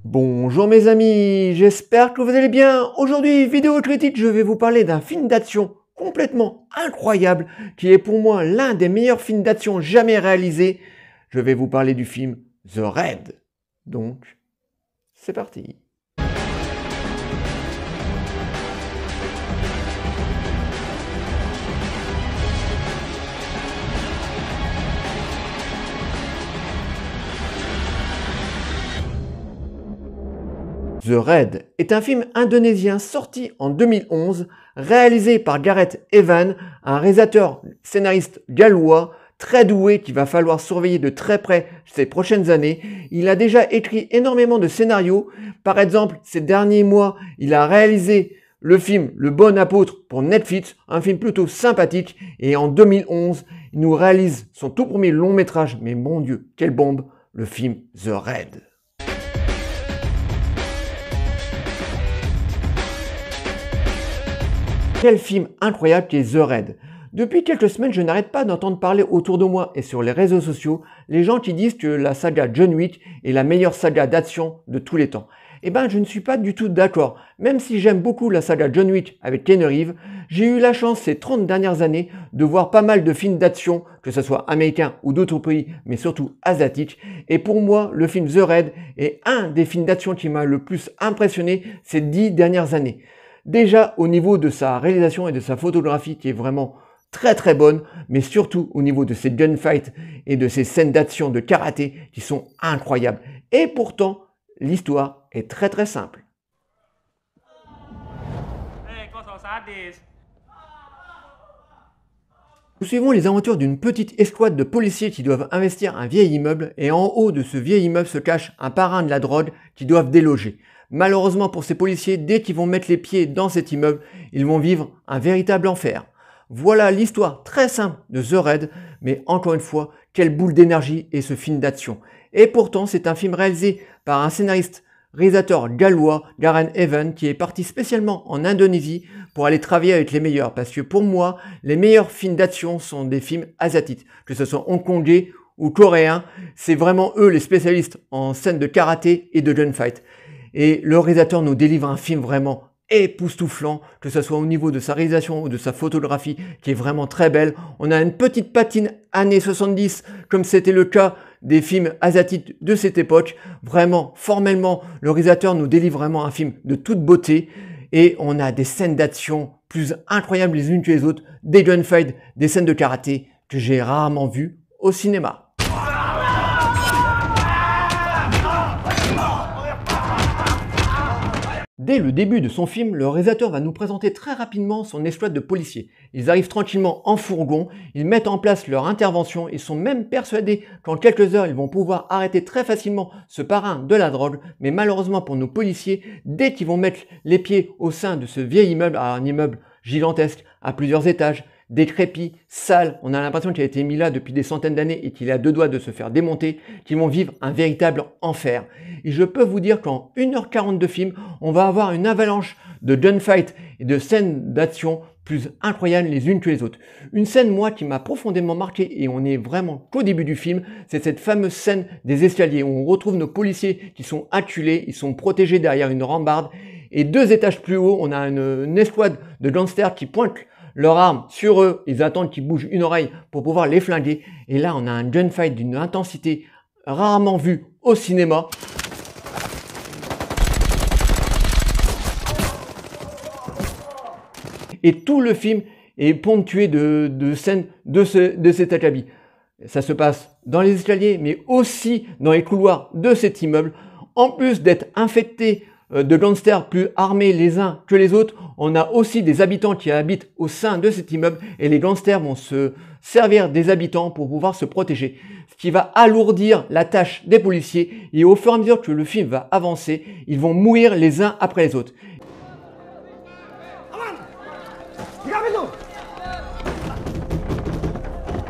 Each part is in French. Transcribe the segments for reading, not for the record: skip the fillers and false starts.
Bonjour mes amis, j'espère que vous allez bien. Aujourd'hui, vidéo critique, je vais vous parler d'un film d'action complètement incroyable qui est pour moi l'un des meilleurs films d'action jamais réalisés. Je vais vous parler du film The Raid. Donc, c'est parti. The Raid est un film indonésien sorti en 2011, réalisé par Gareth Evans, un réalisateur scénariste gallois très doué qu'il va falloir surveiller de très près ces prochaines années. Il a déjà écrit énormément de scénarios. Par exemple, ces derniers mois, il a réalisé le film Le Bon Apôtre pour Netflix, un film plutôt sympathique. Et en 2011, il nous réalise son tout premier long métrage, mais mon Dieu, quelle bombe, le film The Raid. Quel film incroyable qui est The Raid. Depuis quelques semaines, je n'arrête pas d'entendre parler autour de moi et sur les réseaux sociaux les gens qui disent que la saga John Wick est la meilleure saga d'action de tous les temps. Eh ben, je ne suis pas du tout d'accord. Même si j'aime beaucoup la saga John Wick avec Keanu Reeves, j'ai eu la chance ces 30 dernières années de voir pas mal de films d'action, que ce soit américains ou d'autres pays, mais surtout asiatiques. Et pour moi, le film The Raid est un des films d'action qui m'a le plus impressionné ces 10 dernières années. Déjà au niveau de sa réalisation et de sa photographie qui est vraiment très bonne, mais surtout au niveau de ses gunfights et de ses scènes d'action de karaté qui sont incroyables. Et pourtant, l'histoire est très simple. Nous suivons les aventures d'une petite escouade de policiers qui doivent investir un vieil immeuble et en haut de ce vieil immeuble se cache un parrain de la drogue qu'ils doivent déloger. Malheureusement pour ces policiers, dès qu'ils vont mettre les pieds dans cet immeuble, ils vont vivre un véritable enfer. Voilà l'histoire très simple de The Raid, mais encore une fois, quelle boule d'énergie est ce film d'action. Et pourtant, c'est un film réalisé par un réalisateur gallois, Gareth Evans, qui est parti spécialement en Indonésie pour aller travailler avec les meilleurs. Parce que pour moi, les meilleurs films d'action sont des films asiatiques, que ce soit hongkongais ou coréens. C'est vraiment eux les spécialistes en scènes de karaté et de gunfight. Et le réalisateur nous délivre un film vraiment époustouflant, que ce soit au niveau de sa réalisation ou de sa photographie, qui est vraiment très belle. On a une petite patine années 70, comme c'était le cas des films asiatiques de cette époque. Vraiment, formellement, le réalisateur nous délivre vraiment un film de toute beauté. Et on a des scènes d'action plus incroyables les unes que les autres, des gunfights, des scènes de karaté que j'ai rarement vues au cinéma. Dès le début de son film, le réalisateur va nous présenter très rapidement son escouade de policiers. Ils arrivent tranquillement en fourgon, ils mettent en place leur intervention, ils sont même persuadés qu'en quelques heures, ils vont pouvoir arrêter très facilement ce parrain de la drogue. Mais malheureusement pour nos policiers, dès qu'ils vont mettre les pieds au sein de ce vieil immeuble, un immeuble gigantesque à plusieurs étages, décrépit, sale, on a l'impression qu'il a été mis là depuis des centaines d'années et qu'il est à deux doigts de se faire démonter, qu'ils vont vivre un véritable enfer. Et je peux vous dire qu'en 1h40 de film, on va avoir une avalanche de gunfight et de scènes d'action plus incroyables les unes que les autres. Une scène, moi, qui m'a profondément marqué, et on est vraiment qu'au début du film, c'est cette fameuse scène des escaliers où on retrouve nos policiers qui sont acculés, ils sont protégés derrière une rambarde, et 2 étages plus haut, on a une escouade de gangsters qui pointent leurs armes sur eux, ils attendent qu'ils bougent une oreille pour pouvoir les flinguer. Et là, on a un gunfight d'une intensité rarement vue au cinéma. Et tout le film est ponctué de scènes de cet acabit. Ça se passe dans les escaliers, mais aussi dans les couloirs de cet immeuble. En plus d'être infecté de gangsters plus armés les uns que les autres, on a aussi des habitants qui habitent au sein de cet immeuble et les gangsters vont se servir des habitants pour pouvoir se protéger. Ce qui va alourdir la tâche des policiers et au fur et à mesure que le film va avancer, ils vont mourir les uns après les autres.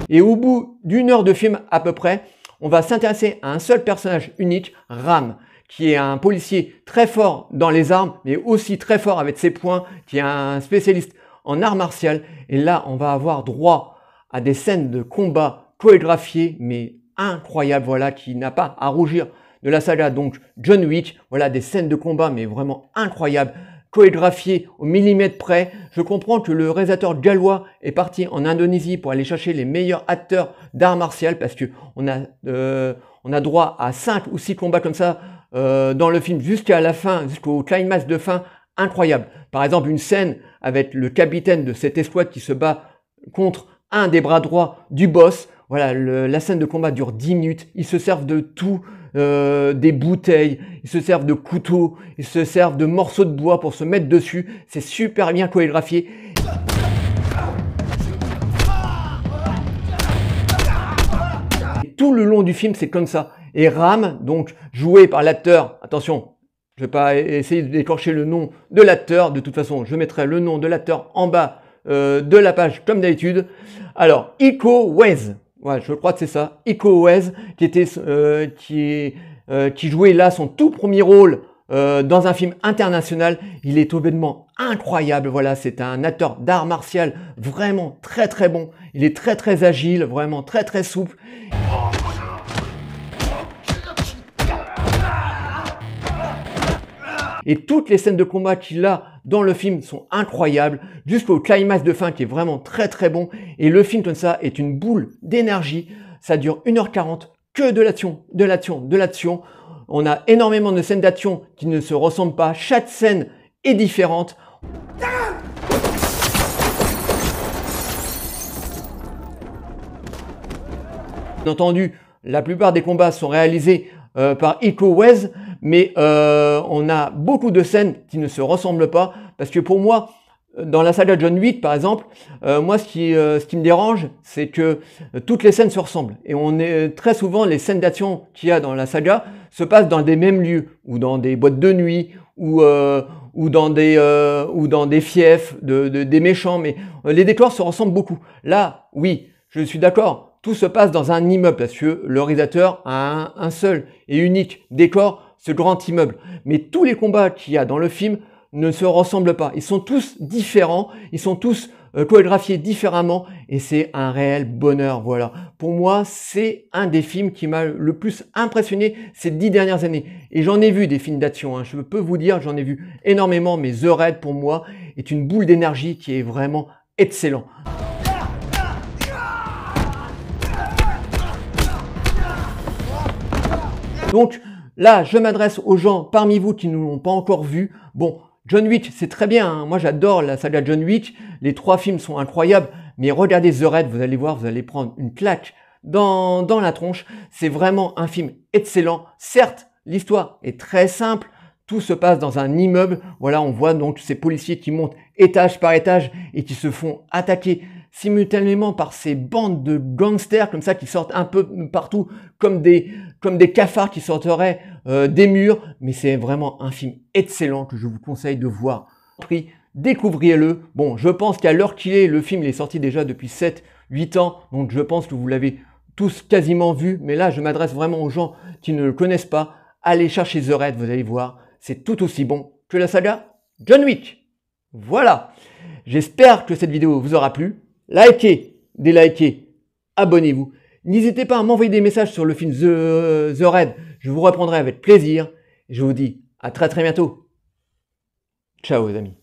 Et au bout d'une heure de film à peu près, on va s'intéresser à un seul personnage unique, Ram, qui est un policier très fort dans les armes, mais aussi très fort avec ses poings, qui est un spécialiste en arts martiaux. Et là, on va avoir droit à des scènes de combat chorégraphiées, mais incroyables, voilà, qui n'a pas à rougir de la saga, donc John Wick. Voilà, des scènes de combat, mais vraiment incroyables, chorégraphiées au millimètre près. Je comprends que le réalisateur gallois est parti en Indonésie pour aller chercher les meilleurs acteurs d'art martial, parce que on a droit à 5 ou 6 combats comme ça dans le film jusqu'à la fin, jusqu'au climax de fin, incroyable. Par exemple, une scène avec le capitaine de cette escouade qui se bat contre un des bras droits du boss. Voilà, la scène de combat dure 10 minutes. Ils se servent de tout, des bouteilles, ils se servent de couteaux, ils se servent de morceaux de bois pour se mettre dessus. C'est super bien chorégraphié. Et tout le long du film, c'est comme ça. Et Ram, donc joué par l'acteur, attention, je ne vais pas essayer de d'écorcher le nom de l'acteur. De toute façon, je mettrai le nom de l'acteur en bas de la page comme d'habitude. Alors, Iko Uwais, ouais, je crois que c'est ça, Iko Uwais, qui jouait là son tout premier rôle dans un film international. Il est complètement incroyable. Voilà, c'est un acteur d'art martial vraiment très très bon. Il est très très agile, vraiment très très souple. Et toutes les scènes de combat qu'il a dans le film sont incroyables, jusqu'au climax de fin qui est vraiment très très bon. Et le film comme ça est une boule d'énergie. Ça dure 1h40, que de l'action, de l'action, de l'action. On a énormément de scènes d'action qui ne se ressemblent pas. Chaque scène est différente. Bien entendu, la plupart des combats sont réalisés par Iko Uwais, mais on a beaucoup de scènes qui ne se ressemblent pas, parce que pour moi, dans la saga John Wick par exemple, moi ce qui me dérange, c'est que toutes les scènes se ressemblent, et très souvent les scènes d'action qu'il y a dans la saga se passent dans des mêmes lieux, ou dans des boîtes de nuit, ou dans des fiefs des méchants, mais les décors se ressemblent beaucoup. Là, oui, je suis d'accord. Tout se passe dans un immeuble parce que le réalisateur a un seul et unique décor, ce grand immeuble. Mais tous les combats qu'il y a dans le film ne se ressemblent pas. Ils sont tous différents, ils sont tous chorégraphiés différemment, et c'est un réel bonheur. Voilà. Pour moi, c'est un des films qui m'a le plus impressionné ces 10 dernières années. Et j'en ai vu des films d'action, hein. Je peux vous dire, j'en ai vu énormément, mais The Raid pour moi est une boule d'énergie qui est vraiment excellent. Donc là, je m'adresse aux gens parmi vous qui ne l'ont pas encore vu. Bon, John Wick, c'est très bien, hein. Moi, j'adore la saga John Wick. Les 3 films sont incroyables. Mais regardez The Raid, vous allez voir, vous allez prendre une claque dans la tronche. C'est vraiment un film excellent. Certes, l'histoire est très simple. Tout se passe dans un immeuble. Voilà, on voit donc ces policiers qui montent étage par étage et qui se font attaquer simultanément par ces bandes de gangsters comme ça qui sortent un peu partout comme des cafards qui sortiraient des murs. Mais c'est vraiment un film excellent que je vous conseille de voir. Découvrez-le. Bon, je pense qu'à l'heure qu'il est, le film il est sorti déjà depuis 7-8 ans. Donc je pense que vous l'avez tous quasiment vu. Mais là, je m'adresse vraiment aux gens qui ne le connaissent pas. Allez chercher The Raid, vous allez voir. C'est tout aussi bon que la saga John Wick. Voilà. J'espère que cette vidéo vous aura plu. Likez, délikez, abonnez-vous. N'hésitez pas à m'envoyer des messages sur le film The Raid. Je vous répondrai avec plaisir. Je vous dis à très très bientôt. Ciao les amis.